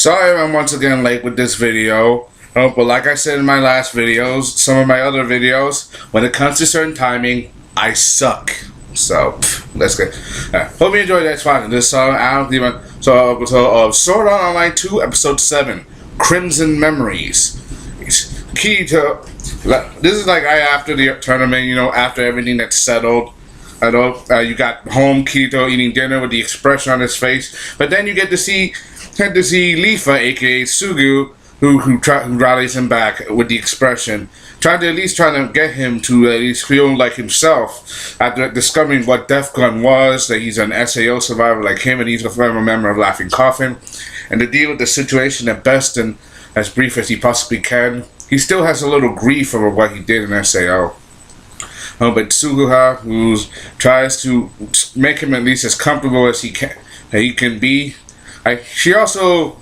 Sorry I'm once again late with this video. But like I said in my last videos, some of my other videos, when it comes to certain timing, I suck. So, let's get. Hope you enjoyed that spot. This song, I don't even. Sword Art Online 2, Episode 7, Crimson Memories. Key to. This is like after the tournament, after everything that's settled. You got home, Kirito eating dinner with the expression on his face, but then you get to see Lifa, aka Sugu, who rallies him back with the expression, trying to get him to at least feel like himself after discovering what Def Gun was, that he's an SAO survivor like him, and he's a former member of Laughing Coffin, and to deal with the situation at best and as brief as he possibly can. He still has a little grief over what he did in SAO. But Suguha, who tries to make him at least as comfortable as he can be, she also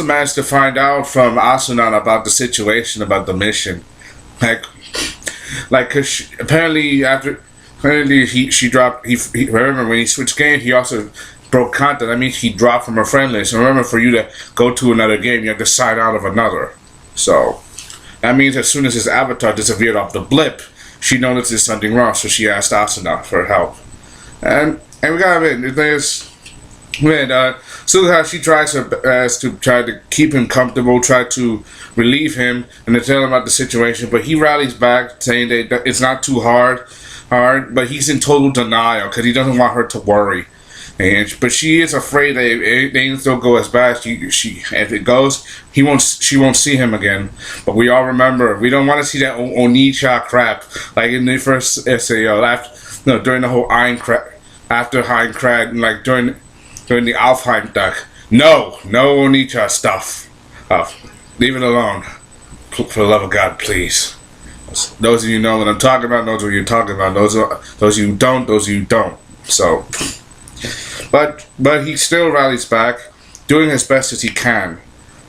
managed to find out from Asunan about the situation, about the mission, cause she dropped. Remember when he switched game, he also broke content. That means he dropped from her friend list. And remember, for you to go to another game, you have to sign out of another. So that means as soon as his avatar disappeared off the blip, she noticed there's something wrong, so she asked Asuna for help. And we gotta admit, Suguha, she tries her best to try to keep him comfortable, try to relieve him, and to tell him about the situation, but he rallies back, saying that it's not too hard, but he's in total denial, because he doesn't want her to worry. But she is afraid that things don't go as bad. If it goes, she won't see him again. But we all remember, we don't want to see that Onicha crap like in the first SAO. During the whole after Heincrad, like during the Alfheim deck. No Onicha stuff. Leave it alone. For the love of God, please. Those of you know what I'm talking about. Those of you talking about. Those of you don't. Those of you don't. So. But he still rallies back, doing as best as he can,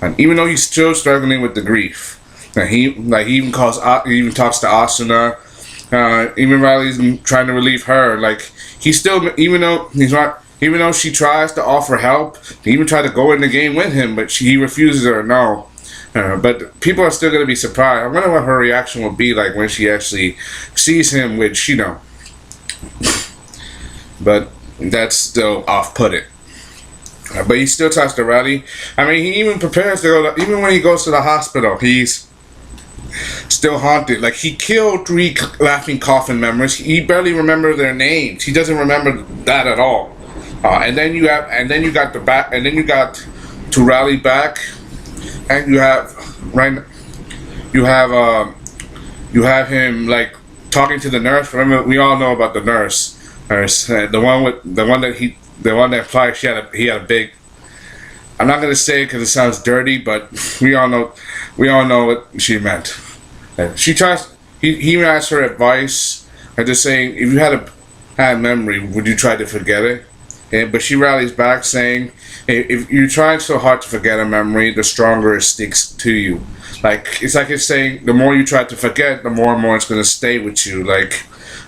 and even though he's still struggling with the grief, and he even talks to Asuna, even rallies and trying to relieve her. Like he still, even though she tries to offer help, he even try to go in the game with him, but he refuses her. No. But people are still going to be surprised. I wonder what her reaction will be like when she actually sees him, which but that's still off-putting. But he still tries to rally. I mean, he even prepares to go. Even when he goes to the hospital, he's still haunted. Like he killed 3 Laughing Coffin members. He barely remembers their names. He doesn't remember that at all. And then you got to rally back, and you have him like talking to the nurse. Remember, we all know about the nurse. The one that applied. He had a big. I'm not gonna say it because it sounds dirty, but we all know what she meant. She tries. He asked her advice, and just saying, if you had memory, would you try to forget it? But she rallies back, saying, if you're trying so hard to forget a memory, the stronger it sticks to you. It's saying, the more you try to forget, the more and more it's gonna stay with you.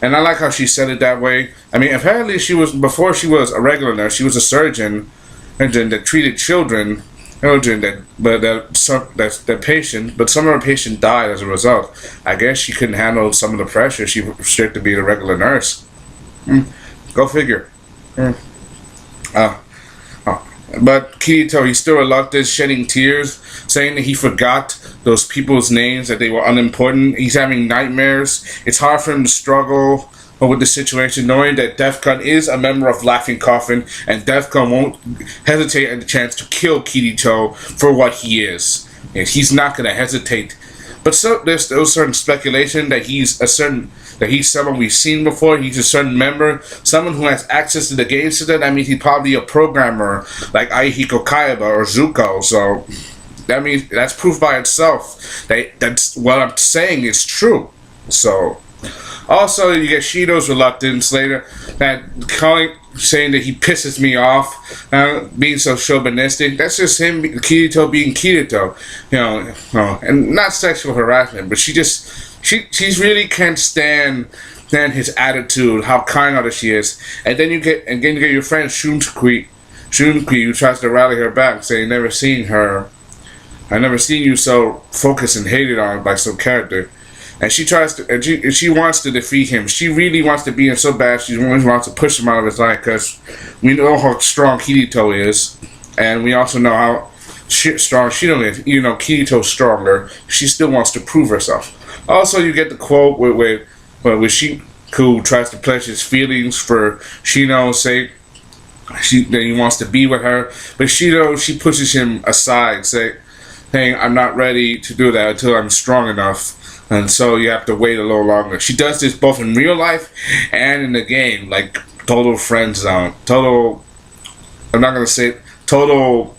And I like how she said it that way. I mean, apparently before she was a regular nurse, she was a surgeon, and then that treated children that patient. But some of her patients died as a result. I guess she couldn't handle some of the pressure. She was strict to be a regular nurse. Go figure. But Kirito, he's still reluctant, shedding tears, saying that he forgot those people's names, that they were unimportant. He's having nightmares. It's hard for him to struggle with the situation, knowing that Def Gun is a member of Laughing Coffin, and Def Gun won't hesitate at the chance to kill Kirito for what he is. And he's not going to hesitate. But there's still certain speculation that he's someone we've seen before. He's a certain member, someone who has access to the game system. That means he's probably a programmer like Aihiko Kaiba or Zuko. So that means that's proof by itself. That's what I'm saying is true. So also you get Shido's reluctance later, saying that he pisses me off, being so chauvinistic. That's just him, Kirito being Kirito, and not sexual harassment, but she really can't stand his attitude, how kind-hearted she is. And then you get your friend Shunki tries to rally her back, saying, I never seen you so focused and hated on by some character. And she tries to, and she wants to defeat him. She really wants to beat him so bad. She wants to push him out of his life because we know how strong Kirito is, and we also know how strong Shino is. You know, Kirito's stronger. She still wants to prove herself. Also, you get the quote where Shiku tries to pledge his feelings for Shino's sake. That he wants to be with her, but she pushes him aside, saying, "I'm not ready to do that until I'm strong enough." And so you have to wait a little longer. She does this both in real life and in the game, like total friend zone. Total, I'm not gonna say total.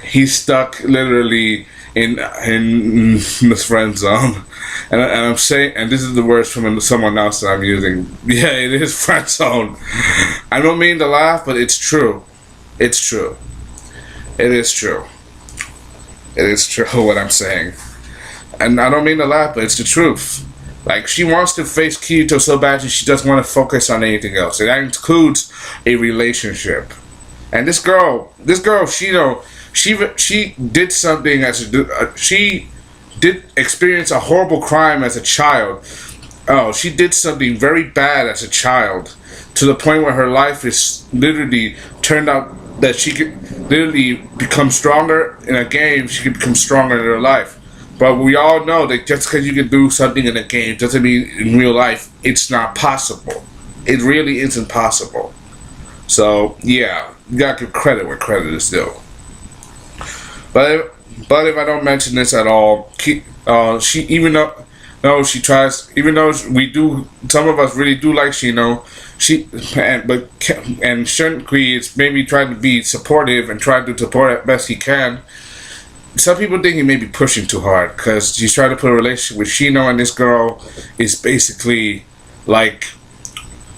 He's stuck literally in the friend zone, and I'm saying, and this is the words from someone else that I'm using. Yeah, it is friend zone. I don't mean to laugh, but it's true. It's true. It is true. It is true what I'm saying. And I don't mean to laugh, but it's the truth. Like, she wants to face Kirito so bad that she doesn't want to focus on anything else. And that includes a relationship. And this girl, Shino, she did something she did experience a horrible crime as a child. Oh, she did something very bad as a child, to the point where her life is literally turned out that she could literally become stronger in a game. She could become stronger in her life. But we all know that just because you can do something in a game doesn't mean in real life it's not possible. It really isn't possible. So yeah, you gotta give credit where credit is due. But if I don't mention this at all, she even though she tries, even though some of us really do like Shino, and Shunki is maybe trying to be supportive and trying to support it best he can. Some people think he may be pushing too hard because he's trying to put a relationship with Shino, and this girl is basically like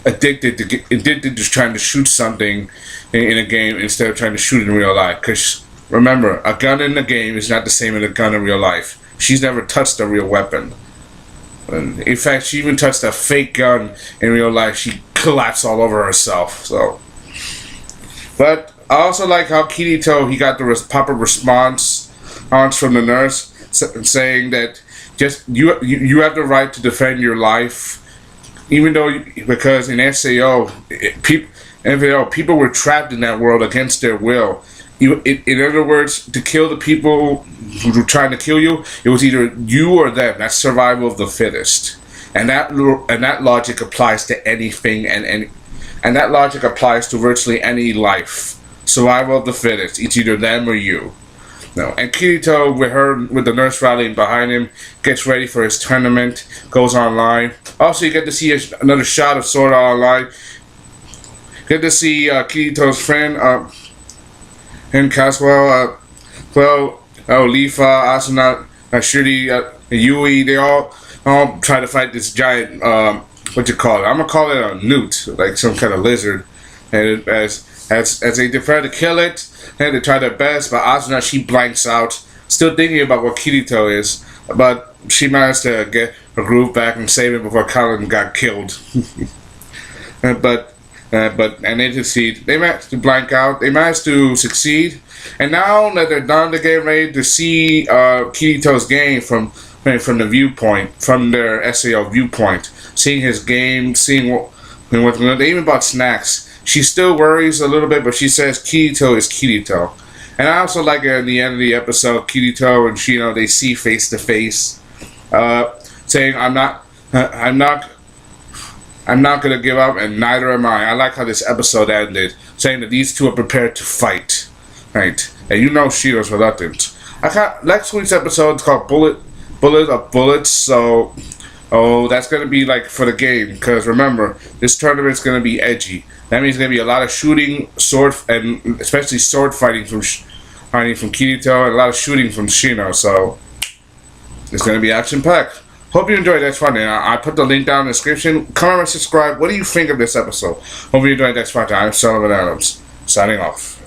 addicted to trying to shoot something in a game instead of trying to shoot in real life. Because remember, a gun in the game is not the same as a gun in real life. She's never touched a real weapon. And in fact, she even touched a fake gun in real life. She collapsed all over herself. So, but I also like how Kirito, he got the proper response from the nurse saying that just you have the right to defend your life, even though because in SAO people were trapped in that world against their will. In other words, to kill the people who were trying to kill you, it was either you or them. That's survival of the fittest, and that logic applies to anything, and that logic applies to virtually any life. Survival of the fittest. It's either them or you. No, and Kirito, with the nurse rallying behind him, gets ready for his tournament, goes online. Also, you get to see another shot of Sword Art Online. Get to see Kirito's friend, him, Caswell, Lifa, Asuna, Shuri, Yui. They all try to fight this giant, what you call it? I'm gonna call it a newt, like some kind of lizard. And as they try to kill it, and they try their best, but Asuna, she blanks out, still thinking about what Kirito is, but she managed to get her groove back and save it before Colin got killed. And they succeed. They managed to blank out. They managed to succeed, and now that they're done, they're getting ready to see Kirito's game from the viewpoint, from their SAO viewpoint, seeing his game, seeing what they even bought snacks. She still worries a little bit, but she says Kirito is Kirito. And I also like at the end of the episode, Kirito and Shino, they see face to face, saying, "I'm not gonna give up, and neither am I." I like how this episode ended, saying that these two are prepared to fight, right? And you know Shino's reluctant. Next week's episode is called Bullet of Bullets, so that's gonna be like for the game, because remember, this tournament's gonna be edgy. That means there's gonna be a lot of shooting, and especially sword fighting from Kirito, and a lot of shooting from Shino. So it's gonna be action packed. Hope you enjoyed. That's fun. And I put the link down in the description. Comment and subscribe. What do you think of this episode? Hope you enjoyed. That's fun. I'm Sellavin Adams, signing off.